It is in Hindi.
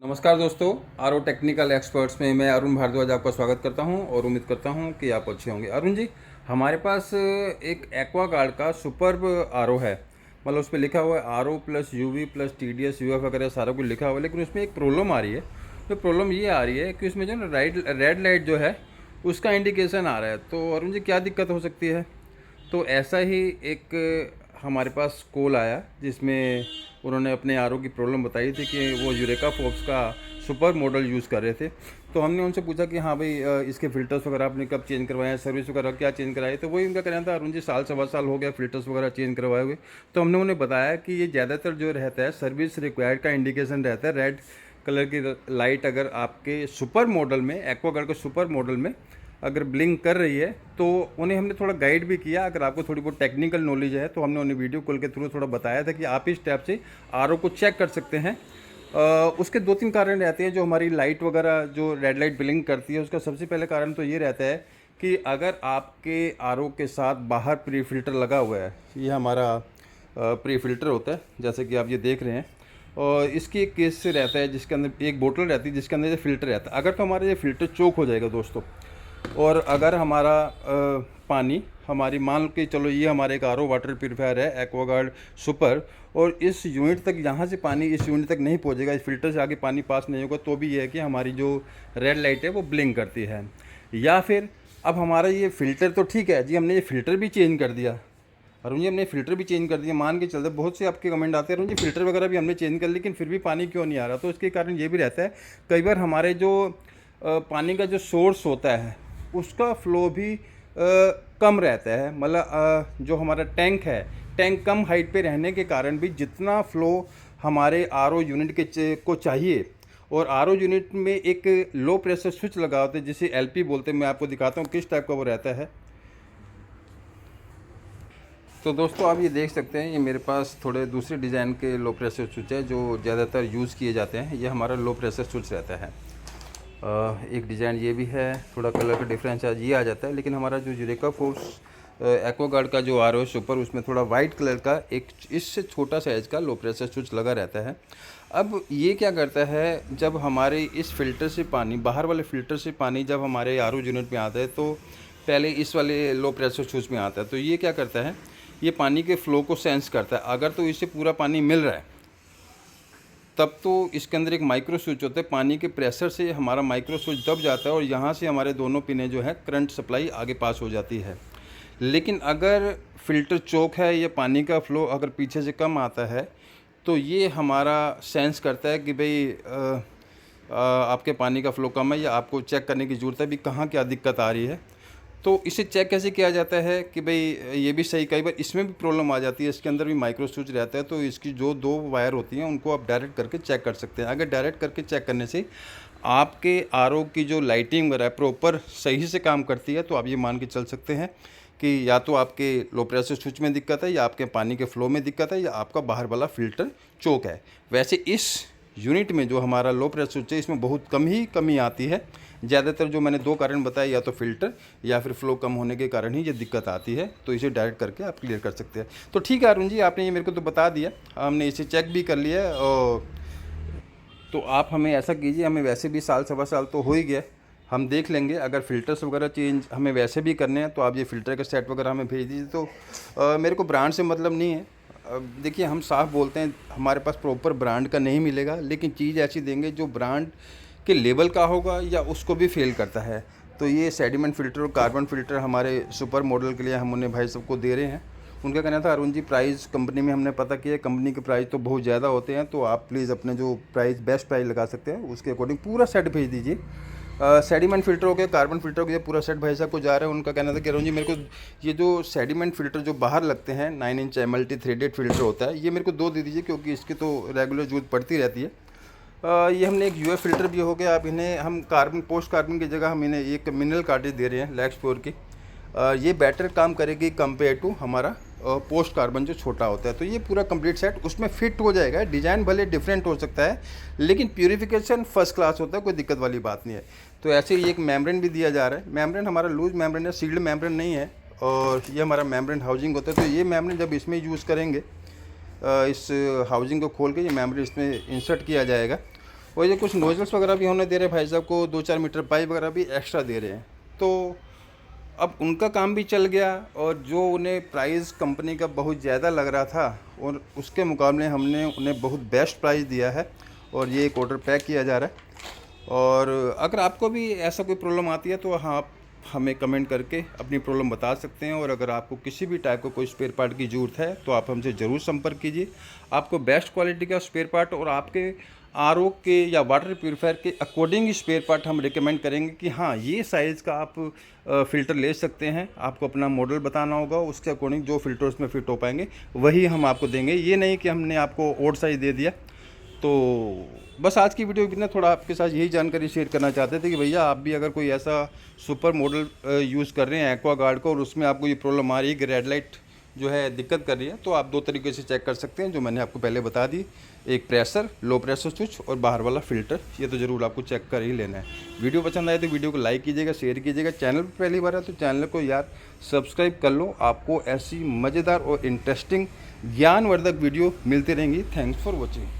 नमस्कार दोस्तों, आरओ टेक्निकल एक्सपर्ट्स में मैं अरुण भारद्वाज आपका स्वागत करता हूं और उम्मीद करता हूं कि आप अच्छे होंगे। अरुण जी, हमारे पास एक एक्वागार्ड का सुपर्ब आरओ है। मतलब उस पर लिखा हुआ है RO plus UV plus TDS UF वगैरह सारा कुछ लिखा हुआ है, लेकिन उसमें एक प्रॉब्लम आ रही है। तो प्रॉब्लम ये आ रही है कि उसमें जो ना रेड लाइट जो है उसका इंडिकेशन आ रहा है। तो अरुण जी, क्या दिक्कत हो सकती है? तो ऐसा ही एक हमारे पास कॉल आया जिसमें उन्होंने अपने आरओ की प्रॉब्लम बताई थी कि वो यूरेका फोर्ब्स का सुपर मॉडल यूज़ कर रहे थे। तो हमने उनसे पूछा कि हाँ भाई, इसके फ़िल्टर्स वगैरह आपने कब चेंज करवाए हैं, सर्विस वगैरह क्या चेंज कराई? तो वही उनका कहना था, अरुण जी साल सवा साल हो गया फ़िल्टर्स वगैरह चेंज करवाए हुए। तो हमने उन्हें बताया कि ये ज़्यादातर जो रहता है सर्विस रिक्वायर्ड का इंडिकेशन रहता है। रेड कलर की लाइट अगर आपके सुपर मॉडल में, एक्वागार्ड के सुपर मॉडल में अगर ब्लिंक कर रही है तो उन्हें हमने थोड़ा गाइड भी किया। अगर आपको थोड़ी बहुत टेक्निकल नॉलेज है तो हमने उन्हें वीडियो कॉल के थ्रू थोड़ा बताया था कि आप इस टैब से आरओ को चेक कर सकते हैं। उसके दो तीन कारण रहते हैं जो हमारी लाइट वगैरह जो रेड लाइट ब्लिंक करती है। उसका सबसे पहले कारण तो ये रहता है कि अगर आपके आरओ के साथ बाहर प्री फिल्टर लगा हुआ है, ये हमारा प्री फिल्टर होता है जैसे कि आप ये देख रहे हैं, और इसकी एक केस से रहता है जिसके अंदर एक बोतल रहती है जिसके अंदर ये फ़िल्टर रहता है। अगर तो हमारा ये फ़िल्टर चोक हो जाएगा दोस्तों, और अगर हमारा पानी हमारी, मान के चलो ये हमारे एक आरओ वाटर प्यूरीफायर है एक्वागार्ड सुपर, और इस यूनिट तक, यहाँ से पानी इस यूनिट तक नहीं पहुँचेगा, इस फिल्टर से आगे पानी पास नहीं होगा, तो भी ये है कि हमारी जो रेड लाइट है वो ब्लिंक करती है। या फिर अब हमारा ये फ़िल्टर तो ठीक है जी, हमने ये फ़िल्टर भी चेंज कर दिया, अरुण जी हमने फ़िल्टर भी चेंज कर दिया, मान के चलते बहुत से आपके कमेंट आते हैं अरुण जी फ़िल्टर वगैरह भी हमने चेंज कर, लेकिन फिर भी पानी क्यों नहीं आ रहा? तो इसके कारण ये भी रहता है, कई बार हमारे जो पानी का जो सोर्स होता है उसका फ़्लो भी कम रहता है। मतलब जो हमारा टैंक है, टैंक कम हाइट पे रहने के कारण भी जितना फ़्लो हमारे आरओ यूनिट को चाहिए, और आरओ यूनिट में एक लो प्रेशर स्विच लगा होता है जिसे एलपी बोलते हैं। मैं आपको दिखाता हूँ किस टाइप का वो रहता है। तो दोस्तों आप ये देख सकते हैं, ये मेरे पास थोड़े दूसरे डिज़ाइन के लो प्रेशर स्विच है जो ज़्यादातर यूज़ किए जाते हैं। ये हमारा लो प्रेशर स्विच रहता है। एक डिज़ाइन ये भी है, थोड़ा कलर का डिफरेंस आज ये आ जाता है, लेकिन हमारा जो यूरेका फोर्ब्स एक्वागार्ड का जो आरओ सुपर, उसमें थोड़ा वाइट कलर का एक इससे छोटा साइज़ का लो प्रेशर स्विच लगा रहता है। अब ये क्या करता है, जब हमारे इस फ़िल्टर से पानी, बाहर वाले फ़िल्टर से पानी जब हमारे आरओ यूनिट में आता है तो पहले इस वाले लो प्रेशर स्विच में आता है। तो ये क्या करता है, ये पानी के फ़्लो को सेंस करता है। अगर तो इसे पूरा पानी मिल रहा है तब तो इसके अंदर एक माइक्रो स्विच होता है, पानी के प्रेशर से हमारा माइक्रो स्विच दब जाता है और यहाँ से हमारे दोनों पिने जो है करंट सप्लाई आगे पास हो जाती है। लेकिन अगर फ़िल्टर चोक है या पानी का फ़्लो अगर पीछे से कम आता है तो ये हमारा सेंस करता है कि भाई आपके पानी का फ़्लो कम है, या आपको चेक करने की ज़रूरत है भी कहाँ क्या दिक्कत आ रही है। तो इसे चेक कैसे किया जाता है कि भाई ये भी सही, कई बार इसमें भी प्रॉब्लम आ जाती है, इसके अंदर भी माइक्रो स्विच रहता है, तो इसकी जो दो वायर होती हैं उनको आप डायरेक्ट करके चेक कर सकते हैं। अगर डायरेक्ट करके चेक करने से आपके आरओ की जो लाइटिंग वगैरह प्रॉपर सही से काम करती है तो आप ये मान के चल सकते हैं कि या तो आपके लो प्रेशर स्विच में दिक्कत है, या आपके पानी के फ़्लो में दिक्कत है, या आपका बाहर वाला फ़िल्टर चोक है। वैसे इस यूनिट में जो हमारा लो प्रेशर स्विच है इसमें बहुत कम ही कमी आती है। ज़्यादातर जो मैंने दो कारण बताए, या तो फ़िल्टर या फिर फ़्लो कम होने के कारण ही ये दिक्कत आती है। तो इसे डायरेक्ट करके आप क्लियर कर सकते हैं। तो ठीक है अरुण जी, आपने ये मेरे को तो बता दिया, हमने इसे चेक भी कर लिया। और तो आप हमें ऐसा कीजिए, हमें वैसे भी साल सवा साल तो हो ही गया, हम देख लेंगे। अगर फ़िल्टर्स वगैरह चेंज हमें वैसे भी करने हैं तो आप ये फ़िल्टर का सेट वगैरह हमें भेज दीजिए। तो मेरे को ब्रांड से मतलब नहीं है। देखिए हम साफ बोलते हैं, हमारे पास प्रॉपर ब्रांड का नहीं मिलेगा, लेकिन चीज़ ऐसी देंगे जो ब्रांड के लेवल का होगा या उसको भी फेल करता है। तो ये सेडिमेंट फ़िल्टर और कार्बन फ़िल्टर हमारे सुपर मॉडल के लिए हम उन्हें भाई सबको दे रहे हैं। उनका कहना था, अरुण जी प्राइस कंपनी में हमने पता किया, कंपनी के प्राइस तो बहुत ज़्यादा होते हैं, तो आप प्लीज़ अपने जो प्राइस बेस्ट प्राइस लगा सकते हैं उसके अकॉर्डिंग पूरा सेट भेज दीजिए। सेडिमेंट फ़िल्टर हो गया, कार्बन फ़िल्टर हो गया, पूरा सेट भाई साहब को जा रहा है। उनका कहना था कि अरुण जी मेरे को ये जो सेडिमेंट फ़िल्टर जो बाहर लगते हैं 9 इंच मल्टी थ्रेडेड फ़िल्टर होता है, ये मेरे को दो दे दीजिए, क्योंकि इसकी तो रेगुलर यूज़ पड़ती रहती है। ये हमने एक यूएफ फ़िल्टर भी हो गया। अब इन्हें हम कार्बन, पोस्ट कार्बन की जगह हम इन्हें एक मिनरल कार्ट्रिज दे रहे हैं लैक्सप्योर की। ये बेटर काम करेगी कंपेयर टू हमारा पोस्ट कार्बन जो छोटा होता है। तो ये पूरा कंप्लीट सेट उसमें फिट हो जाएगा। डिज़ाइन भले डिफरेंट हो सकता है, लेकिन प्यूरिफिकेशन फर्स्ट क्लास होता है, कोई दिक्कत वाली बात नहीं है। तो ऐसे ही एक मेम्ब्रेन भी दिया जा रहा है। मेम्ब्रेन हमारा लूज मेम्ब्रेन है, सील्ड मेम्ब्रेन नहीं है, और ये हमारा मेम्ब्रेन हाउसिंग होता है। तो ये मेम्ब्रेन जब इसमें यूज़ करेंगे, इस हाउसिंग को खोल के ये मेम्ब्रेन इसमें इंसर्ट किया जाएगा, और ये कुछ नोजल्स वगैरह भी होने दे रहे हैं भाई साहब को, 2-4 मीटर पाइप वगैरह भी एक्स्ट्रा दे रहे हैं। तो अब उनका काम भी चल गया, और जो उन्हें प्राइस कंपनी का बहुत ज़्यादा लग रहा था और उसके मुकाबले हमने उन्हें बहुत बेस्ट प्राइस दिया है, और ये एक ऑर्डर पैक किया जा रहा है। और अगर आपको भी ऐसा कोई प्रॉब्लम आती है तो हाँ, आप हमें कमेंट करके अपनी प्रॉब्लम बता सकते हैं। और अगर आपको किसी भी टाइप का कोई स्पेयर पार्ट की ज़रूरत है तो आप हमसे ज़रूर संपर्क कीजिए। आपको बेस्ट क्वालिटी का स्पेयर पार्ट और आपके आरओ के या वाटर प्यूरीफायर के अकॉर्डिंग स्पेयर पार्ट हम रिकमेंड करेंगे कि हाँ, ये साइज़ का आप फ़िल्टर ले सकते हैं। आपको अपना मॉडल बताना होगा, उसके अकॉर्डिंग जो फ़िल्टर उसमें फिट हो पाएंगे वही हम आपको देंगे। ये नहीं कि हमने आपको ओड साइज़ दे दिया। तो बस आज की वीडियो में थोड़ा आपके साथ यही जानकारी शेयर करना चाहते थे कि भैया आप भी अगर कोई ऐसा सुपर मॉडल यूज़ कर रहे हैं एक्वागार्ड को, और उसमें आपको ये प्रॉब्लम आ रही है कि रेड लाइट जो है दिक्कत कर रही है, तो आप 2 तरीके से चेक कर सकते हैं, जो मैंने आपको पहले बता दी। एक प्रेशर, लो प्रेशर स्विच, और बाहर वाला फ़िल्टर, ये तो ज़रूर आपको चेक कर ही लेना है। वीडियो पसंद आए तो वीडियो को लाइक कीजिएगा, शेयर कीजिएगा। चैनल पर पहली बार है तो चैनल को यार सब्सक्राइब कर लो। आपको ऐसी मज़ेदार और इंटरेस्टिंग ज्ञानवर्धक वीडियो मिलती रहेंगी। Thanks for watching.